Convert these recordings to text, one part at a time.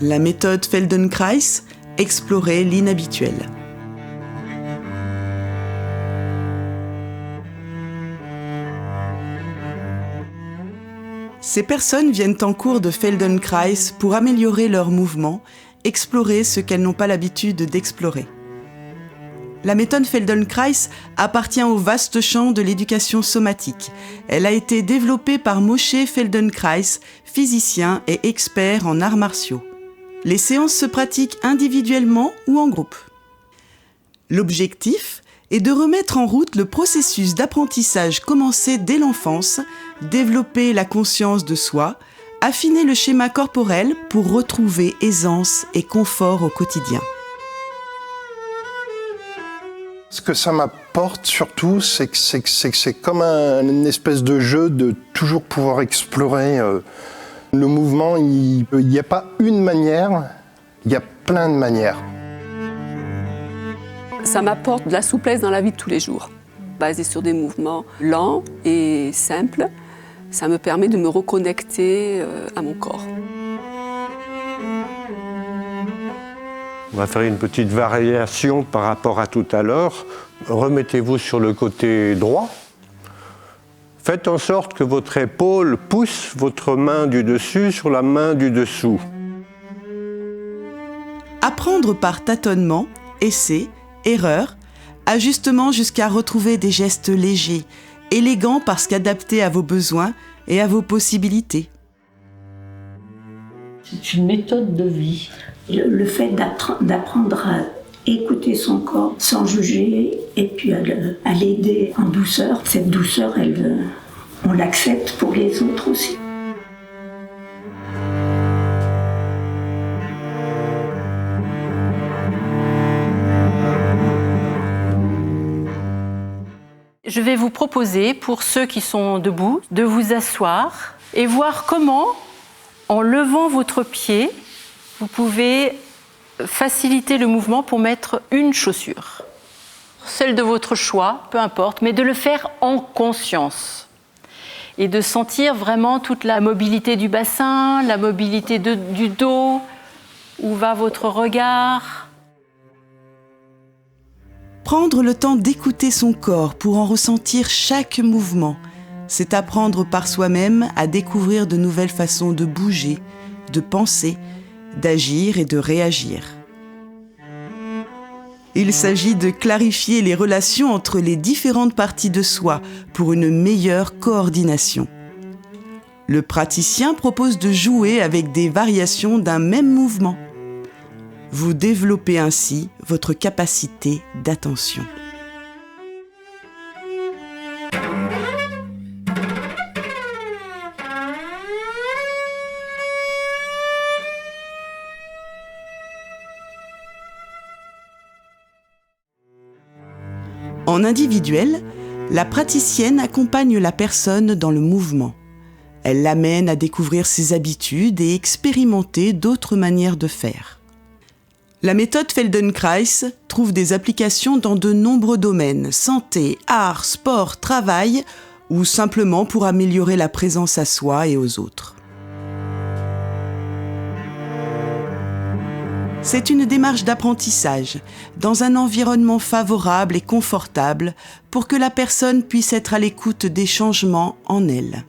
La méthode Feldenkrais, explorer l'inhabituel. Ces personnes viennent en cours de Feldenkrais pour améliorer leur mouvement, explorer ce qu'elles n'ont pas l'habitude d'explorer. La méthode Feldenkrais appartient au vaste champ de l'éducation somatique. Elle a été développée par Moshe Feldenkrais, physicien et expert en arts martiaux. Les séances se pratiquent individuellement ou en groupe. L'objectif est de remettre en route le processus d'apprentissage commencé dès l'enfance, développer la conscience de soi, affiner le schéma corporel pour retrouver aisance et confort au quotidien. Ce que ça m'apporte surtout, c'est que c'est comme une espèce de jeu de toujours pouvoir explorer le mouvement. Il n'y a pas une manière, il y a plein de manières. Ça m'apporte de la souplesse dans la vie de tous les jours, basée sur des mouvements lents et simples. Ça me permet de me reconnecter à mon corps. On va faire une petite variation par rapport à tout à l'heure. Remettez-vous sur le côté droit. Faites en sorte que votre épaule pousse votre main du dessus sur la main du dessous. Apprendre par tâtonnement, essai, erreur, ajustement jusqu'à retrouver des gestes légers, élégants parce qu'adaptés à vos besoins et à vos possibilités. C'est une méthode de vie. Le fait d'apprendre à écouter son corps sans juger et puis à l'aider en douceur, cette douceur, on l'accepte pour les autres aussi. Je vais vous proposer, pour ceux qui sont debout, de vous asseoir et voir comment, en levant votre pied, vous pouvez faciliter le mouvement pour mettre une chaussure. Celle de votre choix, peu importe, mais de le faire en conscience. Et de sentir vraiment toute la mobilité du bassin, la mobilité du dos, où va votre regard. Prendre le temps d'écouter son corps pour en ressentir chaque mouvement, c'est apprendre par soi-même à découvrir de nouvelles façons de bouger, de penser, d'agir et de réagir. Il s'agit de clarifier les relations entre les différentes parties de soi pour une meilleure coordination. Le praticien propose de jouer avec des variations d'un même mouvement. Vous développez ainsi votre capacité d'attention. En individuel, la praticienne accompagne la personne dans le mouvement. Elle l'amène à découvrir ses habitudes et expérimenter d'autres manières de faire. La méthode Feldenkrais trouve des applications dans de nombreux domaines, santé, art, sport, travail, ou simplement pour améliorer la présence à soi et aux autres. C'est une démarche d'apprentissage, dans un environnement favorable et confortable pour que la personne puisse être à l'écoute des changements en elle.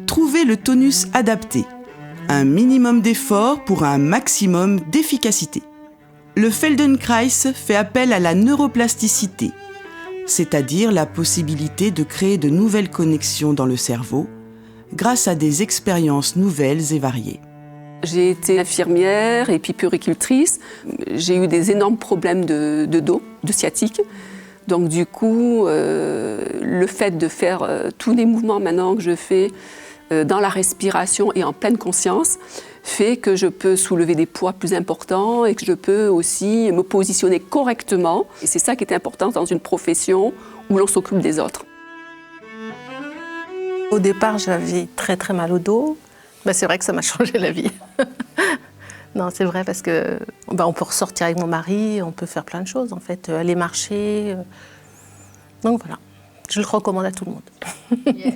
Trouvez le tonus adapté, un minimum d'effort pour un maximum d'efficacité. Le Feldenkrais fait appel à la neuroplasticité, c'est-à-dire la possibilité de créer de nouvelles connexions dans le cerveau grâce à des expériences nouvelles et variées. J'ai été infirmière et puis puéricultrice. J'ai eu des énormes problèmes de dos, de sciatique. Donc du coup, le fait de faire tous les mouvements maintenant que je fais dans la respiration et en pleine conscience fait que je peux soulever des poids plus importants et que je peux aussi me positionner correctement. Et c'est ça qui est important dans une profession où l'on s'occupe des autres. Au départ, j'avais très très mal au dos. C'est vrai que ça m'a changé la vie. Non, c'est vrai parce que on peut ressortir avec mon mari, on peut faire plein de choses en fait, aller marcher. Donc voilà, je le recommande à tout le monde. Yes.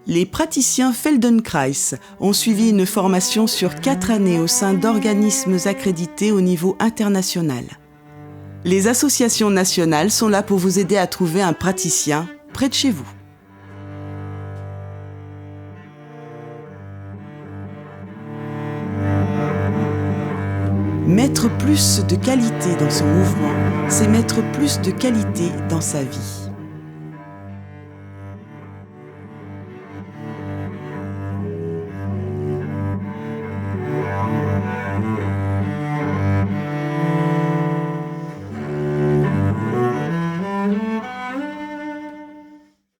Les praticiens Feldenkrais ont suivi une formation sur 4 années au sein d'organismes accrédités au niveau international. Les associations nationales sont là pour vous aider à trouver un praticien près de chez vous. Mettre plus de qualité dans son mouvement, c'est mettre plus de qualité dans sa vie.